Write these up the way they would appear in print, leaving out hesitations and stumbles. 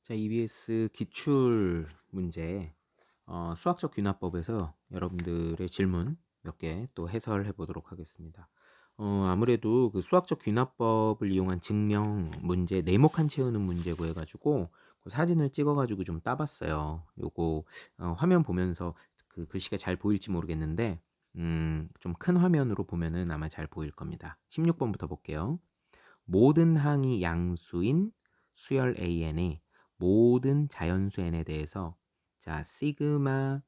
자, EBS 기출 문제, 수학적 균화법에서 여러분들의 질문 몇 개 또 해설해 보도록 하겠습니다. 아무래도 그 수학적 균화법을 이용한 증명 문제, 네모칸 채우는 문제 구해가지고 그 사진을 찍어가지고 좀 따봤어요. 요거 화면 보면서 그 글씨가 잘 보일지 모르겠는데, 좀 큰 화면으로 보면은 아마 잘 보일 겁니다. 16번부터 볼게요. 모든 항이 양수인 수열 AN의 모든 자연수 N에 대해서 자 시그마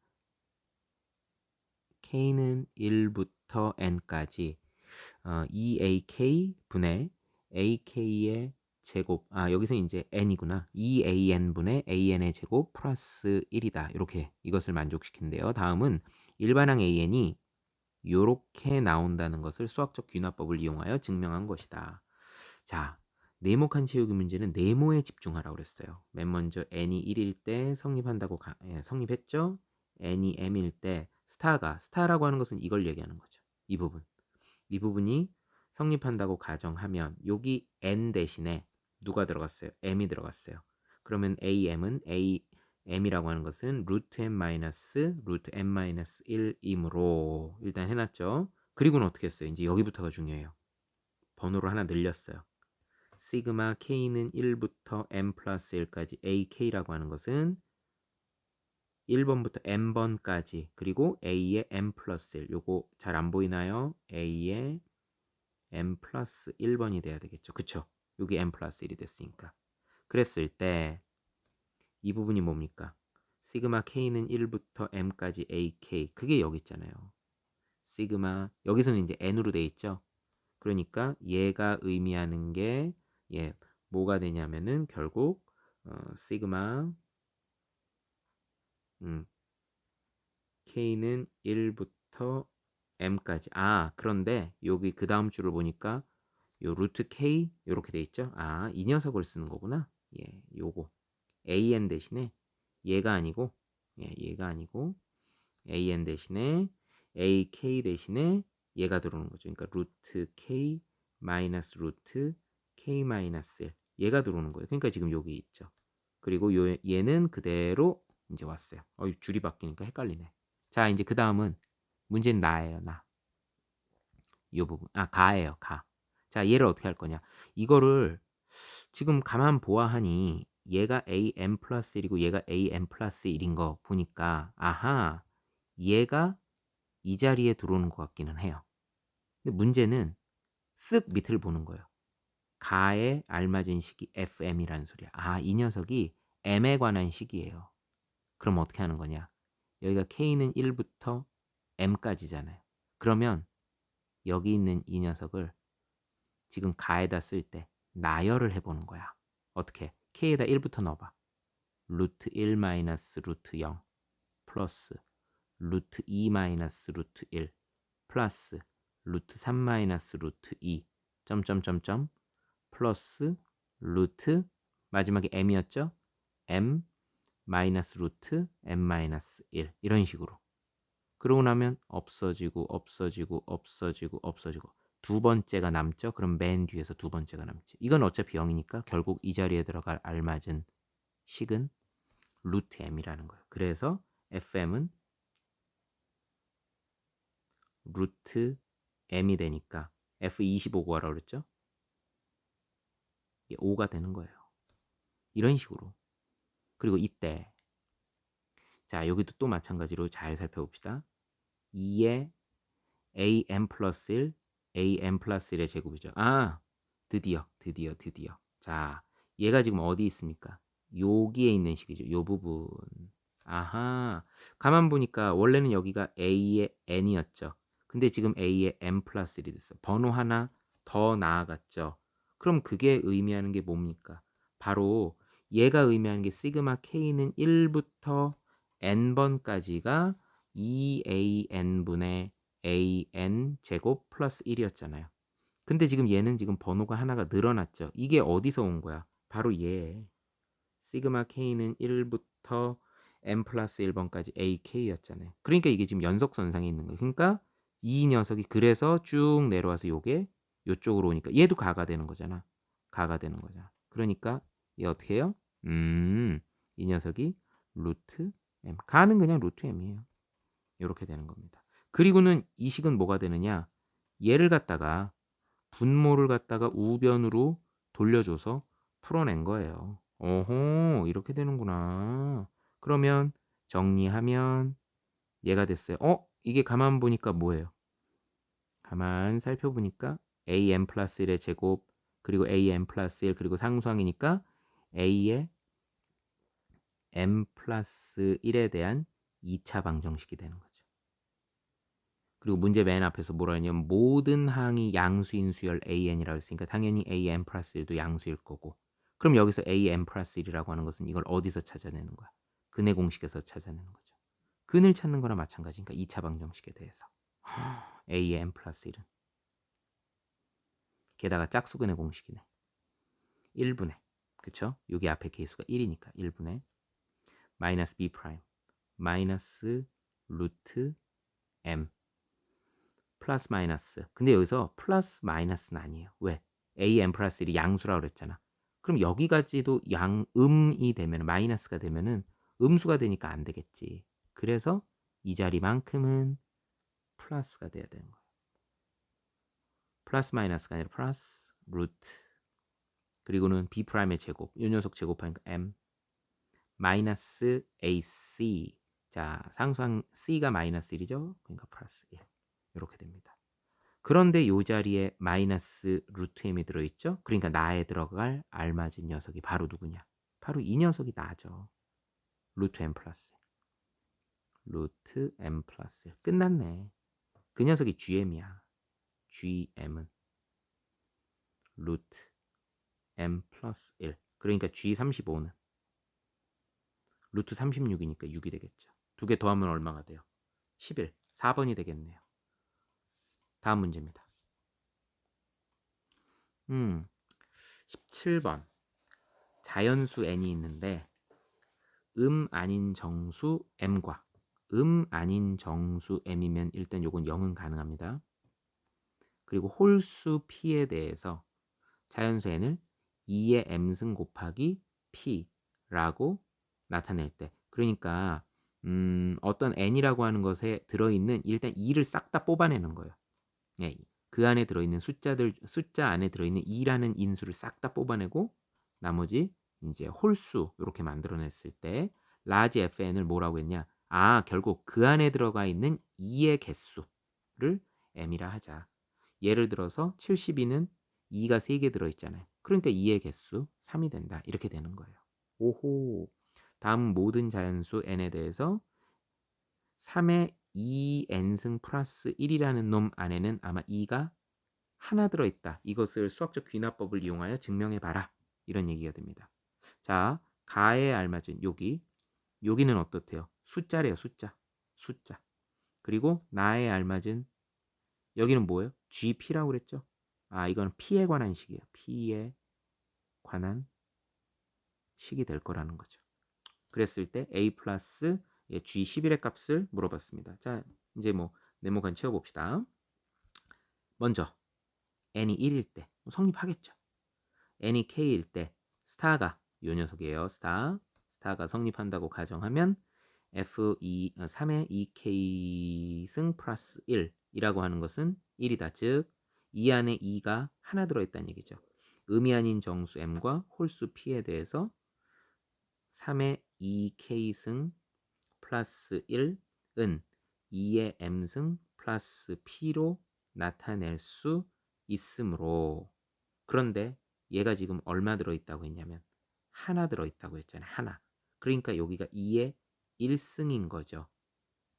K는 1부터 N까지 EAK 분의 AK의 제곱, 여기서 이제 N이구나. EAN 분의 AN의 제곱 플러스 1이다. 이렇게 이것을 만족시킨대요. 다음은 일반항 AN이 요렇게 나온다는 것을 수학적 균화법을 이용하여 증명한 것이다. 자, 네모칸 채우기 문제는 네모에 집중하라고 그랬어요. 맨 먼저 n이 1일 때 성립한다고 성립했죠? n이 m일 때 스타라고 하는 것은 이걸 얘기하는 거죠. 이 부분. 이 부분이 성립한다고 가정하면 여기 n 대신에 누가 들어갔어요? m이 들어갔어요. 그러면 m이라고 하는 것은 루트 m 마이너스 루트 m 마이너스 1이므로 일단 해놨죠. 그리고는 어떻게 했어요? 이제 여기부터가 중요해요. 번호를 하나 늘렸어요. 시그마 k는 1부터 m 플러스 1까지 ak라고 하는 것은 1번부터 n번까지 그리고 a의 m 플러스 1 요거 잘 안 보이나요? a의 m 플러스 1번이 돼야 되겠죠. 그쵸? 여기 m 플러스 1이 됐으니까. 그랬을 때 이 부분이 뭡니까? 시그마 k는 1부터 m까지 ak 그게 여기 있잖아요. 시그마 여기서는 이제 n으로 돼 있죠. 그러니까 얘가 의미하는 게 뭐가 되냐면은 결국 시그마 k는 1부터 m까지. 그런데 여기 그 다음 줄을 보니까 요 루트 k 요렇게 돼 있죠. 이 녀석을 쓰는 거구나. 요거 an 대신에 얘가 아니고 얘가 아니고 an 대신에 ak 대신에 얘가 들어오는 거죠. 그러니까 루트 k 마이너스 루트 k 마이너스 1 얘가 들어오는 거예요. 그러니까 지금 여기 있죠. 그리고 얘는 그대로 이제 왔어요. 줄이 바뀌니까 헷갈리네. 자, 이제 그 다음은 문제는 나예요. 이 부분. 가예요. 가. 자, 얘를 어떻게 할 거냐. 이거를 지금 가만 보아하니 얘가 am 플러스 1이고 얘가 am 플러스 1인 거 보니까 얘가 이 자리에 들어오는 것 같기는 해요. 근데 문제는 쓱 밑을 보는 거예요. 가에 알맞은 식이 fm이라는 소리야. 이 녀석이 m에 관한 식이에요. 그럼 어떻게 하는 거냐? 여기가 k는 1부터 m까지잖아요. 그러면 여기 있는 이 녀석을 지금 가에다 쓸 때 나열을 해보는 거야. 어떻게? k에다 1부터 넣어봐. 루트 1 마이너스 루트 0 플러스 루트 2 마이너스 루트 1 플러스 루트 3 마이너스 루트 2 점점점점 플러스 루트 마지막에 m이었죠? m 마이너스 루트 m 마이너스 1 이런 식으로. 그러고 나면 없어지고 없어지고 없어지고 없어지고 두 번째가 남죠? 그럼 맨 뒤에서 두 번째가 남지. 이건 어차피 0이니까 결국 이 자리에 들어갈 알맞은 식은 루트 m이라는 거예요. 그래서 fm은 루트 m이 되니까 f25 구하라고 그랬죠? 이게 5가 되는 거예요. 이런 식으로. 그리고 이때 자, 여기도 또 마찬가지로 잘 살펴봅시다. 2의 am 플러스 1, am 플러스 1의 제곱이죠. 드디어. 자, 얘가 지금 어디 있습니까? 여기에 있는 식이죠. 요 부분. 가만 보니까 원래는 여기가 a의 n이었죠. 근데 지금 a의 m 플러스 1이 됐어. 번호 하나 더 나아갔죠. 그럼 그게 의미하는 게 뭡니까? 바로 얘가 의미하는 게 시그마 k는 1부터 n번까지가 2an분의 an 제곱 플러스 1이었잖아요. 근데 지금 얘는 지금 번호가 하나가 늘어났죠. 이게 어디서 온 거야? 바로 얘. 시그마 k는 1부터 n 플러스 1번까지 ak였잖아요. 그러니까 이게 지금 연속선상에 있는 거예요. 그러니까 이 녀석이 그래서 쭉 내려와서 요게 요쪽으로 오니까 얘도 가가 되는 거잖아. 가가 되는 거잖아. 그러니까 얘 어떻게 해요? 이 녀석이 루트 m. 가는 그냥 루트 m이에요. 이렇게 되는 겁니다. 그리고는 이 식은 뭐가 되느냐? 얘를 갖다가 분모를 갖다가 우변으로 돌려줘서 풀어낸 거예요. 오호, 이렇게 되는구나. 그러면 정리하면 얘가 됐어요. 이게 가만 보니까 뭐예요? 가만 살펴보니까 am 플러스 1의 제곱 그리고 am 플러스 1 그리고 상수항이니까 a의 m 플러스 1에 대한 2차 방정식이 되는 거죠. 그리고 문제 맨 앞에서 뭐라 했냐면 모든 항이 양수인 수열 an이라고 했으니까 당연히 am 플러스 1도 양수일 거고 그럼 여기서 am 플러스 1이라고 하는 것은 이걸 어디서 찾아내는 거야? 근의 공식에서 찾아내는 거죠. 근을 찾는 거나 마찬가지니까 2차 방정식에 대해서 am 플러스 1은 게다가 짝수근의 공식이네. 1분의 그쵸? 여기 앞에 개수가 1이니까 1분의 마이너스 b 프라임 마이너스 루트 m 플러스 마이너스. 근데 여기서 플러스 마이너스는 아니에요. 왜? am 플러스 1이 양수라고 그랬잖아. 그럼 여기까지도 음이 되면 마이너스가 되면은 음수가 되니까 안 되겠지. 그래서 이 자리만큼은 플러스가 돼야 되는 거예요. 플러스 마이너스가 아니라 플러스 루트 그리고는 b 프라임의 제곱 이 녀석 제곱하니까 m 마이너스 ac 자 상수항 c가 마이너스 1이죠. 그러니까 플러스 1 이렇게 됩니다. 그런데 이 자리에 마이너스 루트 m이 들어있죠. 그러니까 나에 들어갈 알맞은 녀석이 바로 누구냐? 바로 이 녀석이 나죠. 루트 m 플러스 루트 m 플러스 1 끝났네. 그 녀석이 gm이야. gm은 루트 m 플러스 1 그러니까 g35는 루트 36이니까 6이 되겠죠. 두 개 더하면 얼마가 돼요? 11 4번이 되겠네요. 다음 문제입니다. 17번 자연수 n이 있는데 아닌 정수 m과 아닌 정수 m이면 일단 요건 0은 가능합니다. 그리고 홀수 p에 대해서 자연수 n을 2의 m승 곱하기 p라고 나타낼 때 그러니까 어떤 n이라고 하는 것에 들어있는 일단 2를 싹 다 뽑아내는 거예요. 예, 그 안에 들어있는 숫자 안에 들어있는 2라는 인수를 싹 다 뽑아내고 나머지 이제 홀수 이렇게 만들어냈을 때 라지 fn을 뭐라고 했냐? 결국 그 안에 들어가 있는 2의 개수를 m이라 하자. 예를 들어서 72는 2가 3개 들어있잖아요. 그러니까 2의 개수 3이 된다. 이렇게 되는 거예요. 오호. 다음 모든 자연수 n에 대해서 3의 2n승 플러스 1이라는 놈 안에는 아마 2가 하나 들어있다. 이것을 수학적 귀납법을 이용하여 증명해봐라. 이런 얘기가 됩니다. 자, 가에 알맞은 여기는 어떻대요? 숫자래요. 숫자. 그리고 나에 알맞은 여기는 뭐예요? GP라고 그랬죠? 이건 P에 관한 식이에요. P에 관한 식이 될 거라는 거죠. 그랬을 때 A 플러스 G11의 값을 물어봤습니다. 자, 이제 뭐 네모칸 채워봅시다. 먼저 n이 1일 때 성립하겠죠. n이 k일 때 스타가 요 녀석이에요. 스타가 성립한다고 가정하면 f2 3의 2k 승 플러스 1이라고 하는 것은 1이다. 즉 이 안에 2가 하나 들어있다는 얘기죠. 음이 아닌 정수 m과 홀수 p에 대해서 3의 2k 승 플러스 1은 2의 m승 플러스 p로 나타낼 수 있으므로 그런데 얘가 지금 얼마 들어있다고 했냐면 하나 들어있다고 했잖아요. 하나. 그러니까 여기가 2의 1승인 거죠.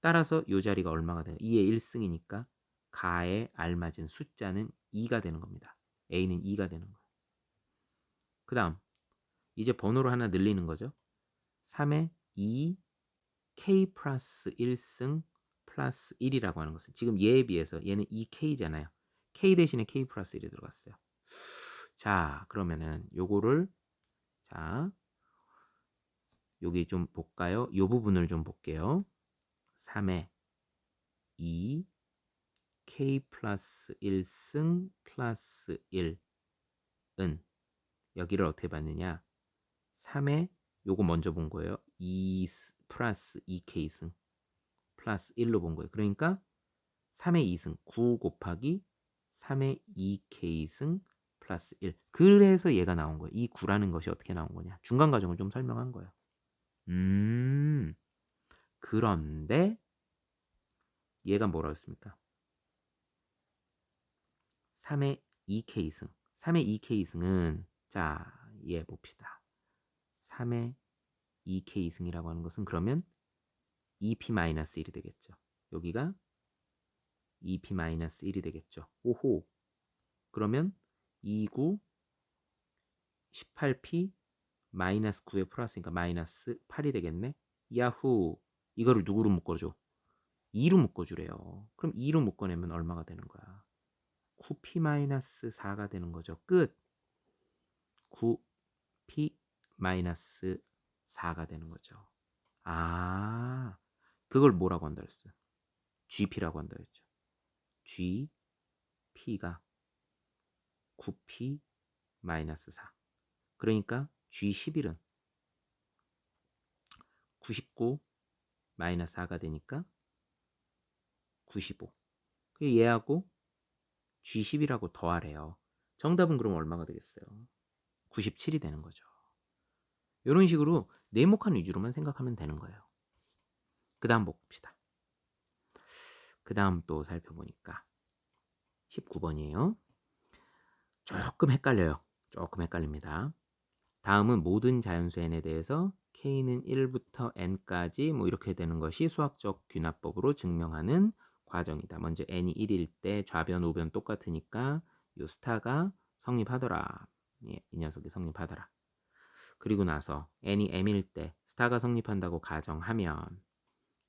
따라서 이 자리가 얼마가 돼요? 2의 1승이니까 가에 알맞은 숫자는 2가 되는 겁니다. A는 2가 되는 거예요. 그 다음 이제 번호를 하나 늘리는 거죠. 3의 2 K 플러스 1승 플러스 1이라고 하는 것은 지금 얘에 비해서 얘는 2K잖아요. K 대신에 K 플러스 1이 들어갔어요. 자, 그러면은 요거를 자, 여기 좀 볼까요? 요 부분을 좀 볼게요. 3의 2 K 플러스 1승 플러스 1은 여기를 어떻게 받느냐? 3의 요거 먼저 본 거예요. 2 플러스 2k승 플러스 1로 본 거예요. 그러니까 3의 2승 9 곱하기 3의 2k승 플러스 1. 그래서 얘가 나온 거예요. 이 9라는 것이 어떻게 나온 거냐. 중간 과정을 좀 설명한 거예요. 그런데 얘가 뭐라고 했습니까? 3의 2k승. 3의 2k승은 자, 얘 봅시다. 3의 2k승이라고 하는 것은 그러면 2p-1이 되겠죠. 여기가 2p-1이 되겠죠. 오호. 그러면 29 18p 마이너스 9에 플러스니까 마이너스 8이 되겠네. 야후. 이거를 누구로 묶어줘? 2로 묶어주래요. 그럼 2로 묶어내면 얼마가 되는 거야? 9p 마이너스 4가 되는 거죠. 끝. 9p 마이너스 4가 되는 거죠. 아, 그걸 뭐라고 한다 했어요? GP라고 한다 했죠. GP가 9p 마이너스 4. 그러니까 G11은 99 마이너스 4가 되니까 95. 그 얘하고 G10이라고 더하래요. 정답은 그럼 얼마가 되겠어요? 97이 되는 거죠. 이런 식으로 네모칸 위주로만 생각하면 되는 거예요. 그 다음 봅시다. 그 다음 또 살펴보니까 19번이에요. 조금 헷갈려요. 조금 헷갈립니다. 다음은 모든 자연수 n에 대해서 k는 1부터 n까지 뭐 이렇게 되는 것이 수학적 귀납법으로 증명하는 과정이다. 먼저 n이 1일 때 좌변 우변 똑같으니까 요 스타가 성립하더라. 예, 이 녀석이 성립하더라. 그리고 나서 n이 m일 때 스타가 성립한다고 가정하면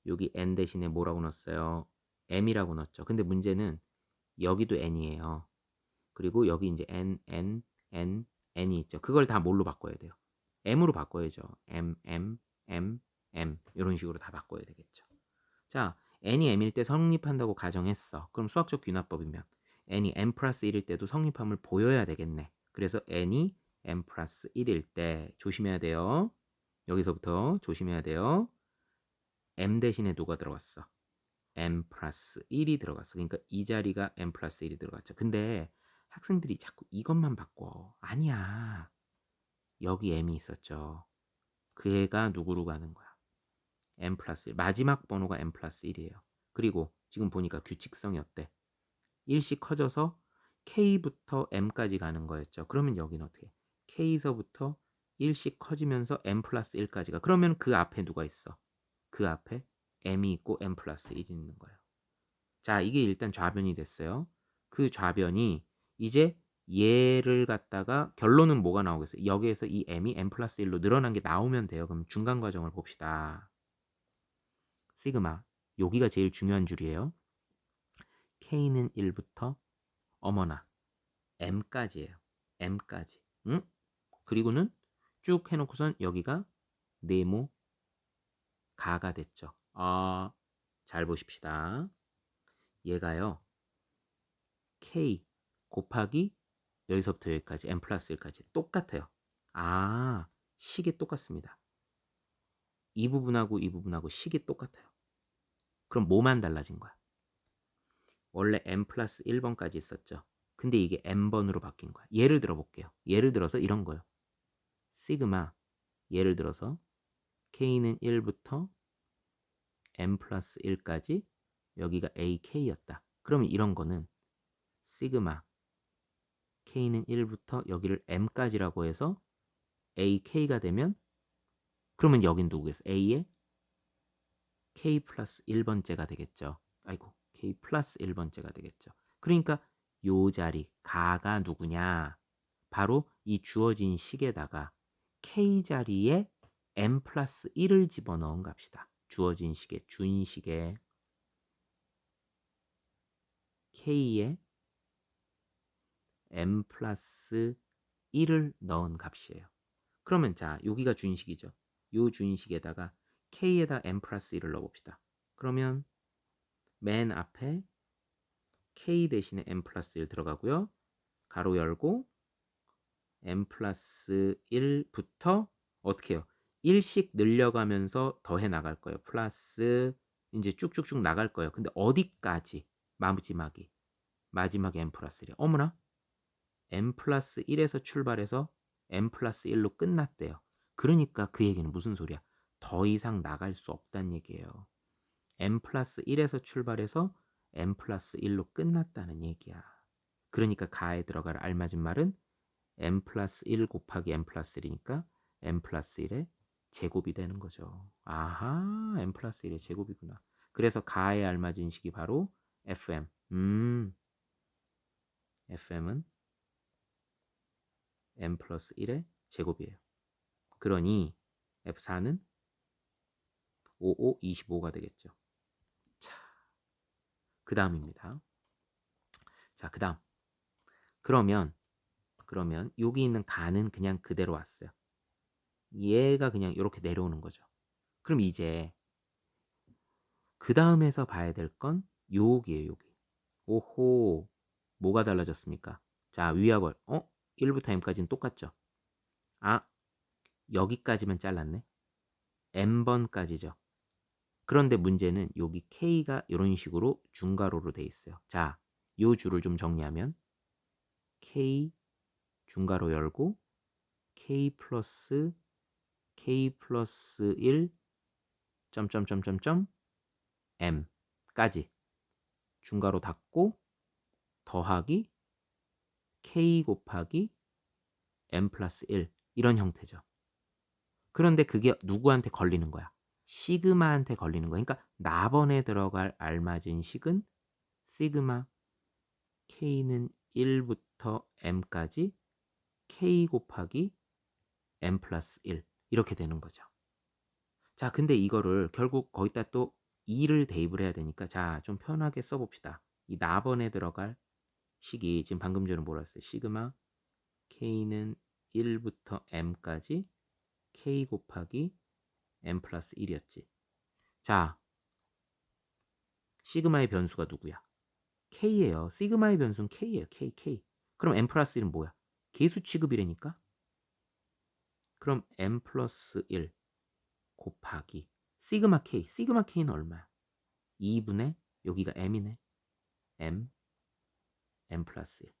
여기 n 대신에 뭐라고 넣었어요? m이라고 넣었죠. 근데 문제는 여기도 n이에요. 그리고 여기 이제 n이 있죠. 그걸 다 뭘로 바꿔야 돼요? m으로 바꿔야죠. m 이런 식으로 다 바꿔야 되겠죠. 자, n이 m일 때 성립한다고 가정했어. 그럼 수학적 귀납법이면 n이 m 플러스 1일 때도 성립함을 보여야 되겠네. 그래서 n이 m 플러스 1일 때 조심해야 돼요. 여기서부터 조심해야 돼요. m 대신에 누가 들어갔어? m 플러스 1이 들어갔어. 그러니까 이 자리가 m 플러스 1이 들어갔죠. 근데 학생들이 자꾸 이것만 바꿔. 아니야. 여기 m이 있었죠. 그 애가 누구로 가는 거야? m 플러스 1. 마지막 번호가 m 플러스 1이에요. 그리고 지금 보니까 규칙성이 어때? 1씩 커져서 k부터 m까지 가는 거였죠. 그러면 여기는 어떻게 해? k서부터 1씩 커지면서 m 플러스 1까지가. 그러면 그 앞에 누가 있어? 그 앞에 m이 있고 m 플러스 1이 있는 거예요. 자, 이게 일단 좌변이 됐어요. 그 좌변이 이제 얘를 갖다가 결론은 뭐가 나오겠어요? 여기에서 이 m이 m 플러스 1로 늘어난 게 나오면 돼요. 그럼 중간 과정을 봅시다. 시그마. 여기가 제일 중요한 줄이에요. k는 1부터 어머나 m까지예요. m까지. 응? 그리고는 쭉 해놓고선 여기가 네모 가가 됐죠. 잘 보십시다. 얘가요. k 곱하기 여기서부터 여기까지 n 플러스 1까지 똑같아요. 식이 똑같습니다. 이 부분하고 이 부분하고 식이 똑같아요. 그럼 뭐만 달라진 거야? 원래 n 플러스 1번까지 있었죠. 근데 이게 n번으로 바뀐 거야. 예를 들어 볼게요. 예를 들어서 이런 거요. 시그마 예를 들어서 k는 1부터 n 플러스 1까지 여기가 ak였다. 그러면 이런 거는 시그마 k는 1부터 여기를 m까지라고 해서 ak가 되면 그러면 여긴 누구겠어? a의 k 플러스 1번째가 되겠죠. 아이고 k 플러스 1번째가 되겠죠. 그러니까 요 자리 가가 누구냐? 바로 이 주어진 식에다가 k 자리에 m 플러스 1을 집어넣은 값이다. 주어진 식에 준식에 k에 m 플러스 1을 넣은 값이에요. 그러면 자 여기가 준식이죠. 요 준식에다가 k에다 m 플러스 1을 넣어봅시다. 그러면 맨 앞에 k 대신에 m 플러스 1 들어가고요. 가로 열고 m 플러스 1부터 어떻게 해요? 1씩 늘려가면서 더해 나갈 거예요. 플러스 인제 쭉쭉쭉 나갈 거예요. 근데 어디까지 마지막이 n+1이래. 어머나 n+1에서 출발해서 n+1로 끝났대요. 그러니까 그 얘기는 무슨 소리야? 더 이상 나갈 수 없다는 얘기예요. n+1에서 출발해서 n+1로 끝났다는 얘기야. 그러니까 가에 들어갈 알맞은 말은 n+1 곱하기 n+1이니까 n+1의 제곱이 되는 거죠. 아하, n+1의 제곱이구나. 그래서 가에 알맞은 식이 바로 fm. fm은 n+1의 제곱이에요. 그러니 f4는 5, 5, 25가 되겠죠. 자, 그 다음입니다. 자, 그 다음. 그러면 여기 있는 가는 그냥 그대로 왔어요. 얘가 그냥 이렇게 내려오는 거죠. 그럼 이제 그 다음에서 봐야 될 건 여기에요, 여기. 오호, 뭐가 달라졌습니까? 자, 위하고 1부터 m까지는 똑같죠. 아, 여기까지만 잘랐네. n번까지죠. 그런데 문제는 여기 k가 이런 식으로 중괄호로 돼 있어요. 자, 요 줄을 좀 정리하면 k 중괄호 열고 k 플러스 1 점점점점점 m까지 중괄호 닫고 더하기 k 곱하기 n+1 이런 형태죠. 그런데 그게 누구한테 걸리는 거야? 시그마한테 걸리는 거야. 그러니까 나번에 들어갈 알맞은 식은 시그마 k는 1부터 m까지 k 곱하기 n+1 이렇게 되는 거죠. 자, 근데 이거를 결국 거기다 또 2를 대입을 해야 되니까 자, 좀 편하게 써봅시다. 이 나번에 들어갈 식이 지금 방금 전에 뭐라 했어요? 시그마 k는 1부터 m까지 k 곱하기 n+1이었지. 자, 시그마의 변수가 누구야? k예요. 시그마의 변수는 k예요. k. 그럼 n+1은 뭐야? 계수 취급이라니까? 그럼 n+1 곱하기 시그마 k는 얼마야? 2분의 여기가 m이네. n+1.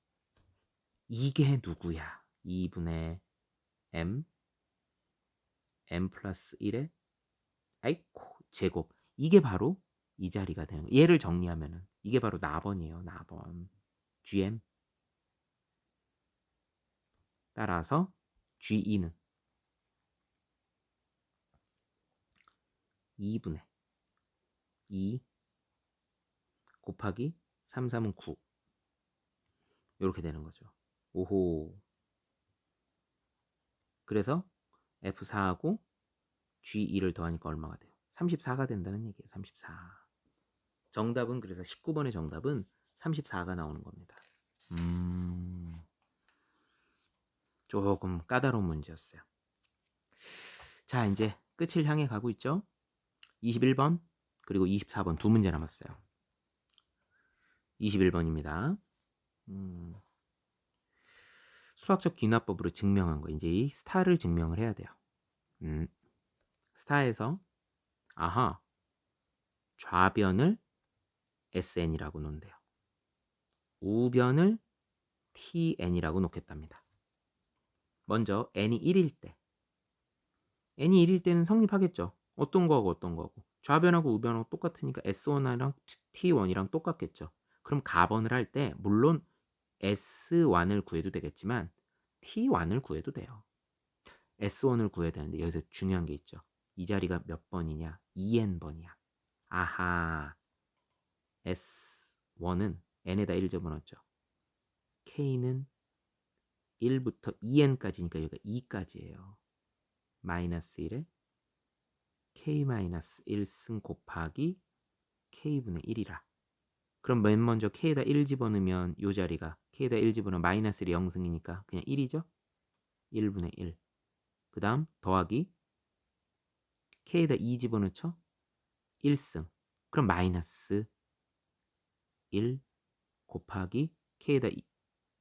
이게 누구야? 2분의 n+1의 아이코 제곱. 이게 바로 이 자리가 되는 거야. 얘를 정리하면은 이게 바로 나번이에요. 나번. gm. 따라서 G2는 2분의 2 곱하기 3, 3은 9 이렇게 되는 거죠. 오호. 그래서 F4하고 G2를 더하니까 얼마가 돼요? 34가 된다는 얘기예요. 34. 정답은 그래서 19번의 정답은 34가 나오는 겁니다. 조금 까다로운 문제였어요. 자, 이제 끝을 향해 가고 있죠. 21번 그리고 24번 두 문제 남았어요. 21번입니다. 수학적 귀납법으로 증명한 거. 이제 이 스타를 증명을 해야 돼요. 스타에서 아하 좌변을 SN이라고 놓는데요. 우변을 TN이라고 놓겠답니다. 먼저 n이 1일 때. n이 1일 때는 성립하겠죠. 어떤 거하고 어떤 거하고. 좌변하고 우변하고 똑같으니까 S1이랑 T1이랑 똑같겠죠. 그럼 가번을 할 때 물론 S1을 구해도 되겠지만 T1을 구해도 돼요. S1을 구해야 되는데 여기서 중요한 게 있죠. 이 자리가 몇 번이냐? 2n번이야. 아하. S1은 n에다 1 집어넣었죠. K는 1부터 2n까지니까 여기가 2까지예요. 마이너스 1에 K-1승 곱하기 K분의 1이라. 그럼 맨 먼저 K에다 1 집어넣으면 이 자리가 K에다 1 집어넣으면 마이너스 1이 0승이니까 그냥 1이죠? 1분의 1. 그 다음 더하기 K에다 2 집어넣죠? 1승. 그럼 마이너스 1 곱하기 K에다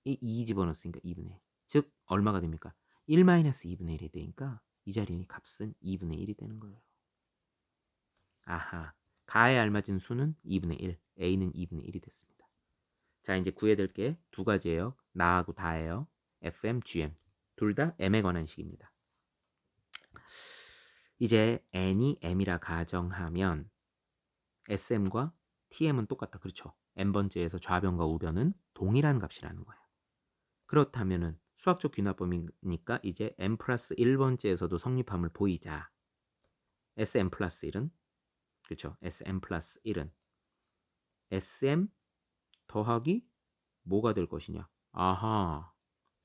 2 집어넣었으니까 2분의 1. 즉 얼마가 됩니까? 1 마이너스 2분의 1이 되니까 이 자리의 값은 2분의 1이 되는 거예요. 아하, 가에 알맞은 수는 2분의 1, a는 2분의 1이 됐습니다. 자, 이제 구해야 될 게 두 가지예요. 나하고 다예요. fm, gm. 둘 다 m에 관한 식입니다. 이제 n이 m이라 가정하면 sm과 tm은 똑같다. 그렇죠? n번째에서 좌변과 우변은 동일한 값이라는 거예요. 그렇다면은 수학적 귀납법이니까 이제 n 플러스 1번째에서도 성립함을 보이자. sm 플러스 1은 그렇죠? sm 플러스 1은 sm 더하기 뭐가 될 것이냐? 아하,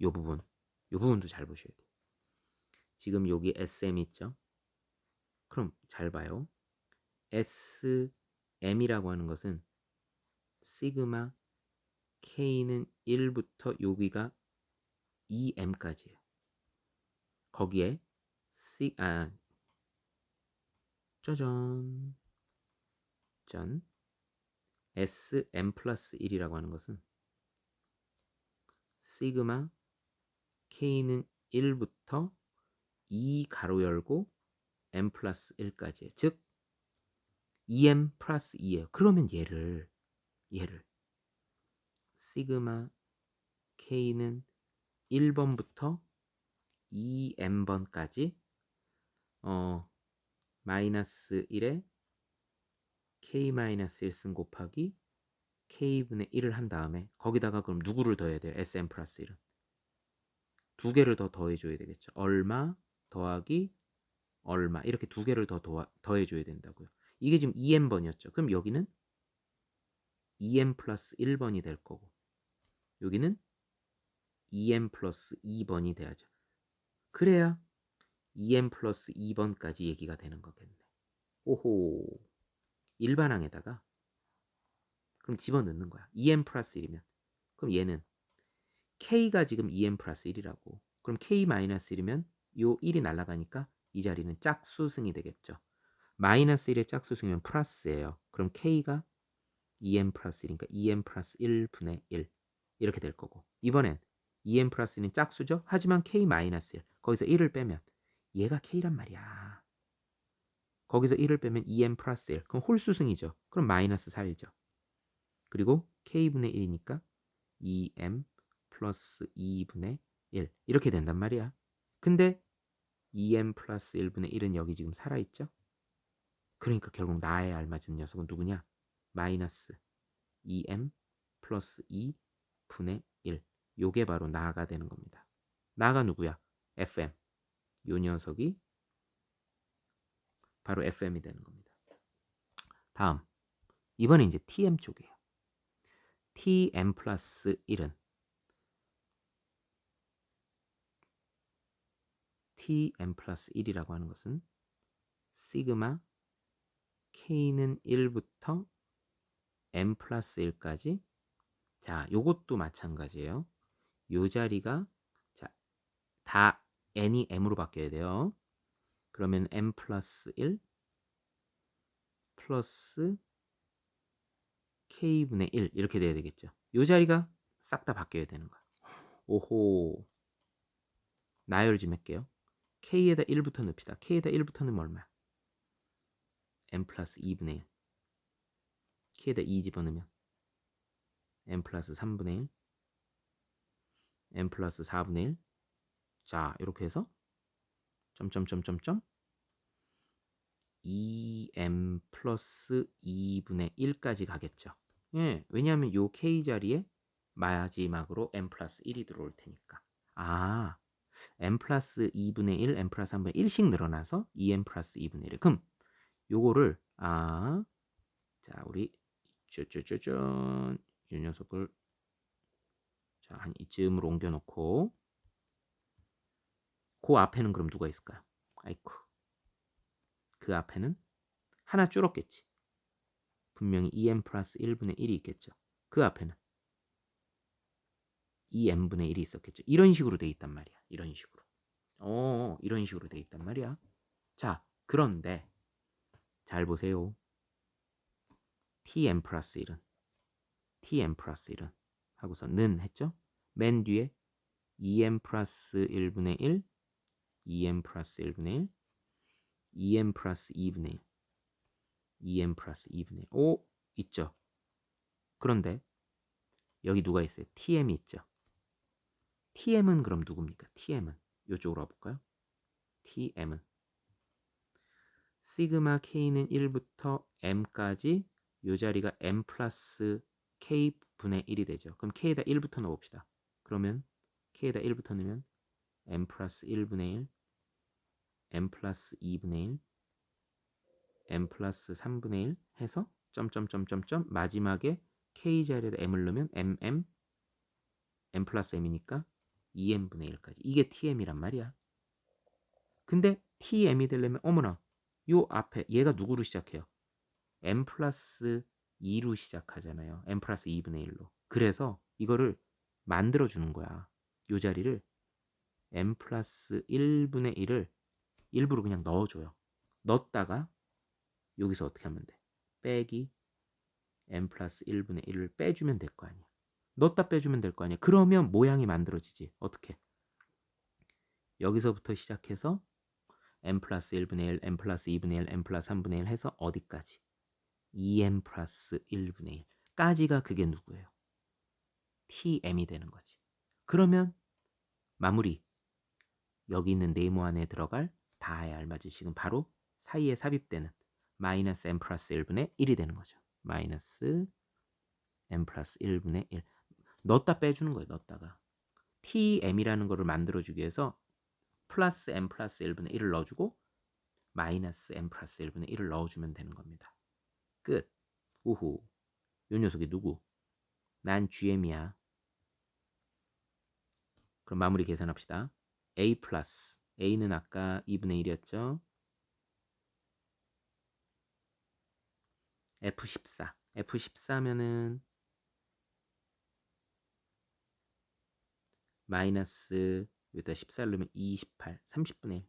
요 부분도 잘 보셔야 돼요. 지금 여기 sm 있죠? 그럼 잘 봐요. sm이라고 하는 것은 시그마 k는 1부터 여기가 2m까지예요. 거기에 짜잔 sm 플러스 1이라고 하는 것은 시그마 k는 1부터 2 가로 열고 m 플러스 1까지예요. 즉 2m 플러스 2예요. 그러면 얘를 시그마 k는 1번부터 2m번까지 마이너스 1에 k-1승 곱하기 k분의 1을 한 다음에 거기다가 그럼 누구를 더해야 돼요? sm 플러스 1은 두 개를 더 더해줘야 되겠죠. 얼마 더하기 얼마 이렇게 두 개를 더 더해줘야 된다고요. 이게 지금 2m번이었죠. 그럼 여기는 2m 플러스 1번이 될 거고 여기는 2m 플러스 2번이 돼야죠. 그래야 2m 플러스 2번까지 얘기가 되는 거겠네. 오호, 일반항에다가 그럼 집어넣는 거야. 2m 플러스 1이면 그럼 얘는 k가 지금 2m 플러스 1이라고 그럼 k 마이너스 1이면 요 1이 날아가니까 이 자리는 짝수승이 되겠죠. 마이너스 1의 짝수승이면 플러스예요. 그럼 k가 2m 플러스 1이니까 2m 플러스 1분의 1 이렇게 될 거고 이번엔 2m 플러스 1은 짝수죠. 하지만 k 마이너스 1 거기서 1을 빼면 얘가 k란 말이야. 거기서 1을 빼면 2m 플러스 1 그럼 홀수승이죠. 그럼 마이너스 4이죠. 그리고 k분의 1이니까 2m 플러스 2분의 1 이렇게 된단 말이야. 근데 2m 플러스 1분의 1은 여기 지금 살아있죠? 그러니까 결국 나에 알맞은 녀석은 누구냐? 마이너스 2m 플러스 2분의 1 요게 바로 나가 되는 겁니다. 나가 누구야? fm 요 녀석이 바로 fm이 되는 겁니다. 다음 이번에 이제 tm 쪽이에요. tm 플러스 1은 tm 플러스 1이라고 하는 것은 시그마 k는 1부터 m 플러스 1까지 자 요것도 마찬가지예요. 요 자리가 자, 다 n이 m으로 바뀌어야 돼요. 그러면 m 플러스 1 플러스 k분의 1 이렇게 돼야 되겠죠. 요 자리가 싹 다 바뀌어야 되는 거야. 오호 나열 좀 할게요. k에다 1부터 넣읍시다. k에다 1부터 넣으면 얼마야? m 플러스 2분의 1 k에다 2 집어넣으면 m 플러스 3분의 1 m 플러스 4분의 1 자 이렇게 해서 점점점점점 2m 플러스 2분의 1까지 가겠죠. 예, 왜냐하면 요 k 자리에 마지막으로 m 플러스 1이 들어올 테니까. 아, m 플러스 2분의 1, m 플러스 3분의 1씩 늘어나서 2m 플러스 2분의 1. 그럼 요거를 자 우리 쭈쭈쭈쭈 이 녀석을 자 한 이쯤으로 옮겨놓고 그 앞에는 그럼 누가 있을까요? 아이쿠 그 앞에는 하나 줄었겠지. 분명히 2m 플러스 1분의 1이 있겠죠. 그 앞에는 2m분의 1이 있었겠죠. 이런 식으로 돼 있단 말이야. 이런 식으로. 이런 식으로 돼 있단 말이야. 자, 그런데 잘 보세요. tm 플러스 1은 tm 플러스 1은 하고서 는 했죠. 맨 뒤에 2m 플러스 1분의 1 2n 플러스 1분의 1, 2n 플러스 2분의 1, 2n 플러스 2분의 1. 오, 있죠. 그런데 여기 누가 있어요? tm이 있죠. tm은 그럼 누굽니까? tm은 이쪽으로 와볼까요? tm은 시그마 k는 1부터 m까지 이 자리가 m 플러스 k분의 1이 되죠. 그럼 k에다 1부터 넣어봅시다. 그러면 k에다 1부터 넣으면 m 플러스 1분의 1, m 플러스 2분의 1, m 플러스 3분의 1 해서 점점점점점 마지막에 k 자리에다 m을 넣으면 m 플러스 m이니까 2m분의 1까지. 이게 tm이란 말이야. 근데 tm이 되려면 어머나 요 앞에 얘가 누구로 시작해요? m 플러스 2로 시작하잖아요. m 플러스 2분의 1로. 그래서 이거를 만들어 주는 거야. 요 자리를 m 플러스 1분의 1을 일부러 그냥 넣어줘요. 넣었다가 여기서 어떻게 하면 돼? 빼기 m 플러스 1분의 1을 빼주면 될 거 아니야. 넣었다 빼주면 될 거 아니야. 그러면 모양이 만들어지지. 어떻게? 여기서부터 시작해서 m 플러스 1분의 1, m 플러스 2분의 1, m 플러스 3분의 1 해서 어디까지? 2m 플러스 1분의 1까지가 그게 누구예요? tm이 되는 거지. 그러면 마무리. 여기 있는 네모 안에 들어갈 다의 알맞으식은 바로 사이에 삽입되는 마이너스 m 플러스 1분의 1이 되는 거죠. 마이너스 m 플러스 1분의 1. 넣었다 빼주는 거예요. 넣었다가. tm이라는 거를 만들어주기 위해서 플러스 m 플러스 1분의 1을 넣어주고 마이너스 m 플러스 1분의 1을 넣어주면 되는 겁니다. 끝. 우후. 요 녀석이 누구? 난 gm이야. 그럼 마무리 계산합시다. a 플러스 a는 아까 2분의 1이었죠. f14. f14면은 마이너스 여기다 14를 넣으면 28. 30분의 1.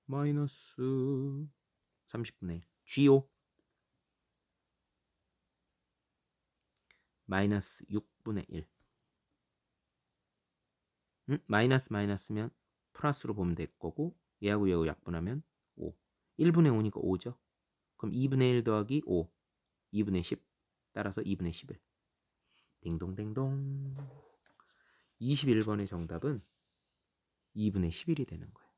마이너스 30분의 1. go 마이너스 6분의 1. 마이너스 마이너스면 플러스로 보면 될 거고 얘하고 얘하고 약분하면 5. 1분의 5니까 5죠. 그럼 2분의 1 더하기 5. 2분의 10. 따라서 2분의 11. 딩동댕동. 21번의 정답은 2분의 11이 되는 거예요.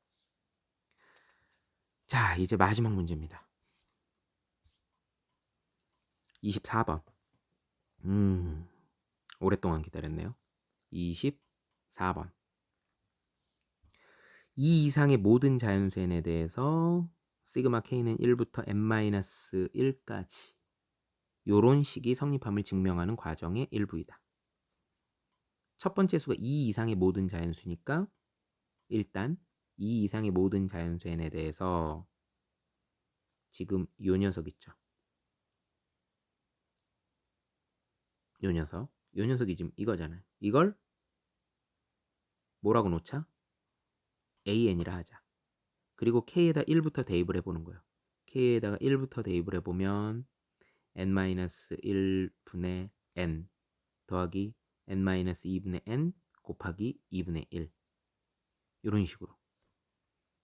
자, 이제 마지막 문제입니다. 24번. 오랫동안 기다렸네요. 24번. 이 이상의 모든 자연수 n에 대해서 시그마 k는 1부터 n-1까지 요런 식이 성립함을 증명하는 과정의 일부이다. 첫 번째 수가 2 이상의 모든 자연수니까 일단 2 이상의 모든 자연수 n에 대해서 지금 요 녀석 있죠. 요 녀석이 지금 이거잖아요. 이걸 뭐라고 놓자? an이라 하자. 그리고 k에다 1부터 대입을 해보는 거예요. k에다가 1부터 대입을 해보면 n-1분의 n 더하기 n-2분의 n 곱하기 2분의 1 이런 식으로.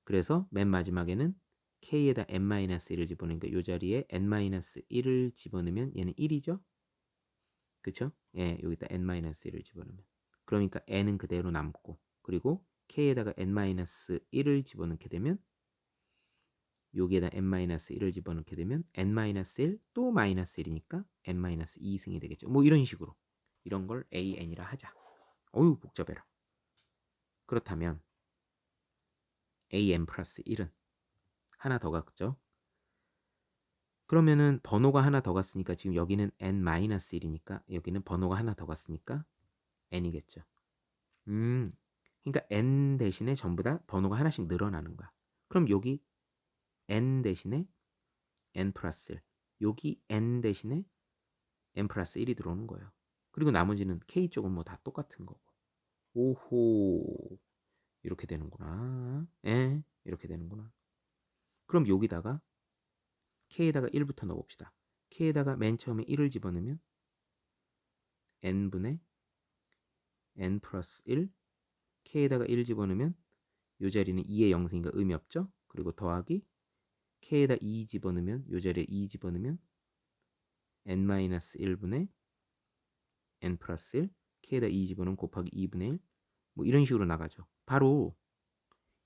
그래서 맨 마지막에는 k에다 n-1을 집어넣으니까 이 자리에 n-1을 집어넣으면 얘는 1이죠? 그쵸? 예, 여기다 n-1을 집어넣으면. 그러니까 n은 그대로 남고 그리고 k에다가 n-1을 집어넣게 되면 여기에다 n-1을 집어넣게 되면 n-1 또 마이너스 1이니까 n-2승이 되겠죠. 뭐 이런 식으로. 이런 걸 an이라 하자. 어휴 복잡해라. 그렇다면 an 플러스 1은 하나 더 갔죠. 그러면은 번호가 하나 더 갔으니까 지금 여기는 n-1이니까 여기는 번호가 하나 더 갔으니까 n이겠죠. 그러니까 n 대신에 전부 다 번호가 하나씩 늘어나는 거야. 그럼 여기 n 대신에 n 플러스 1 여기 n 대신에 n 플러스 1이 들어오는 거예요. 그리고 나머지는 k 쪽은 뭐 다 똑같은 거고. 오호 이렇게 되는구나. 이렇게 되는구나. 그럼 여기다가 k에다가 1부터 넣어봅시다. k에다가 맨 처음에 1을 집어넣으면 n분의 n 플러스 1 k에다가 1 집어넣으면 요 자리는 2의 0승이니까 의미 없죠? 그리고 더하기 k에다 2 집어넣으면 요 자리에 2 집어넣으면 n-1분의 n 플러스 1 k에다 2 집어넣으면 곱하기 2분의 1 뭐 이런 식으로 나가죠. 바로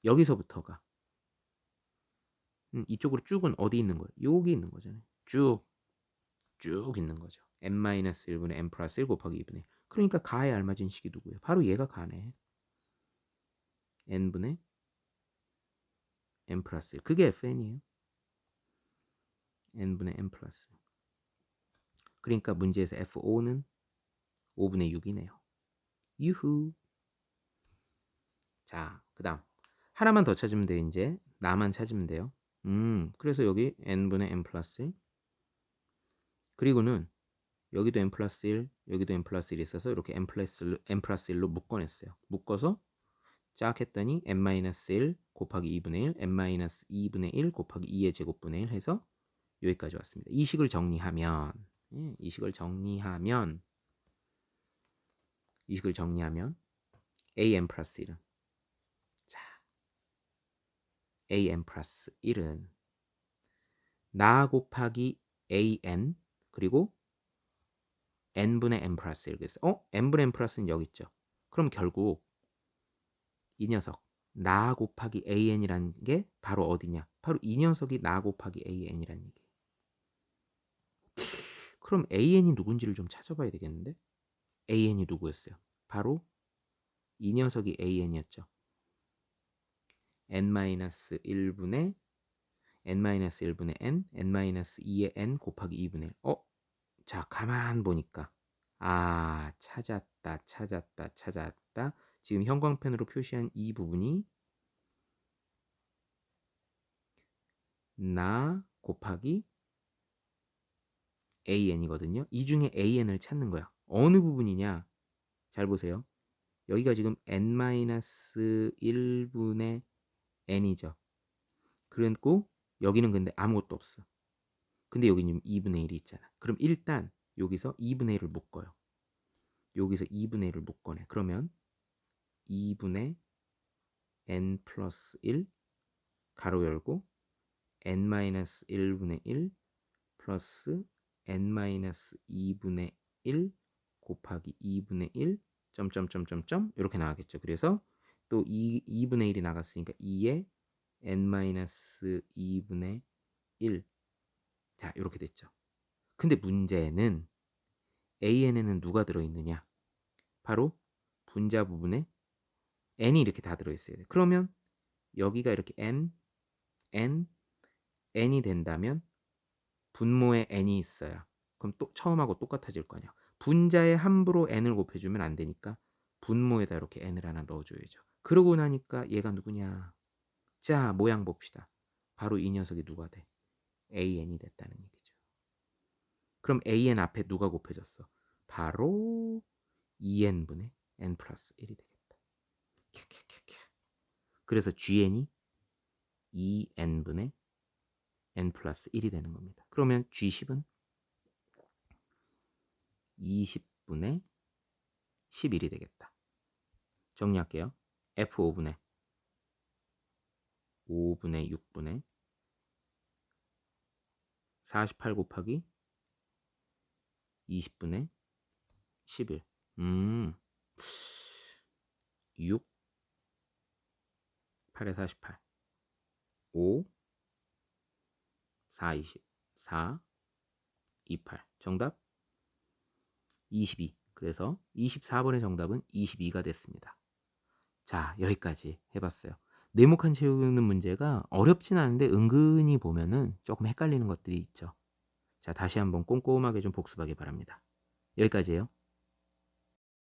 여기서부터가 이쪽으로 쭉은 어디 있는 거예요? 여기 있는 거잖아요. 쭉 있는 거죠. n-1분의 n 플러스 1 곱하기 2분의 1 그러니까 가에 알맞은 식이 누구예요? 바로 얘가 가네. n분의 n 플러스 1 그게 fn이에요. n분의 n 플러스 1 그러니까 문제에서 f5는 5분의 6이네요. 유후. 자, 그 다음 하나만 더 찾으면 돼요. 이제 나만 찾으면 돼요. 그래서 여기 n분의 n 플러스 1 그리고는 여기도 n 플러스 1 여기도 n 플러스 1이 있어서 이렇게 n 플러스 1로 묶어냈어요. 묶어서 쫙 했더니 n-1 곱하기 2분의 1 n-2분의 1 곱하기 2의 제곱분의 1 해서 여기까지 왔습니다. 이 식을 정리하면 an 플러스 1은 자 an 플러스 1은 나 곱하기 an 그리고 n분의 n 플러스 1 그래서 n분의 n 플러스는 여기 있죠. 그럼 결국 이 녀석 나 곱하기 an이라는 게 바로 어디냐? 바로 이 녀석이 나 곱하기 an이라는 얘기예요. 그럼 an이 누군지를 좀 찾아봐야 되겠는데? an이 누구였어요? 바로 이 녀석이 an이었죠. n-1분의 n-1분의 n, n-2의 n 곱하기 2분의 1. 자, 가만 보니까 찾았다. 지금 형광펜으로 표시한 이 부분이 나 곱하기 an이거든요. 이 중에 an을 찾는 거야. 어느 부분이냐? 잘 보세요. 여기가 지금 n-1분의 n이죠. 그리고 여기는 근데 아무것도 없어. 근데 여기는 2분의 1이 있잖아. 그럼 일단 여기서 2분의 1을 묶어요. 여기서 2분의 1을 묶어내. 그러면 2분의 n 플러스 1 가로 열고 n-1분의 1 플러스 n-2분의 1 곱하기 2분의 1 점점점점점 이렇게 나가겠죠. 그래서 또 2분의 1이 나갔으니까 2에 n-2분의 1 자 이렇게 됐죠. 근데 문제는 an에는 누가 들어있느냐? 바로 분자 부분에 n이 이렇게 다 들어있어야 돼. 그러면 여기가 이렇게 n이 된다면 분모에 n이 있어야 그럼 또 처음하고 똑같아질 거 아니야. 분자에 함부로 n을 곱해주면 안 되니까 분모에다 이렇게 n을 하나 넣어줘야죠. 그러고 나니까 얘가 누구냐? 자, 모양 봅시다. 바로 이 녀석이 누가 돼? an이 됐다는 얘기죠. 그럼 an 앞에 누가 곱해졌어? 바로 2n분의 n 플러스 1이 되겠다. 그래서 gn이 2n분의 n 플러스 1이 되는 겁니다. 그러면 G10은 20분의 11이 되겠다. 정리할게요. F5분의 5분의 6분의 48 곱하기 20분의 11 6 8에 48 5 4 20 4 28 정답 22 그래서 24번의 정답은 22가 됐습니다. 자 여기까지 해봤어요. 네모칸 채우는 문제가 어렵진 않은데 은근히 보면은 조금 헷갈리는 것들이 있죠. 자 다시 한번 꼼꼼하게 좀 복습하기 바랍니다. 여기까지예요.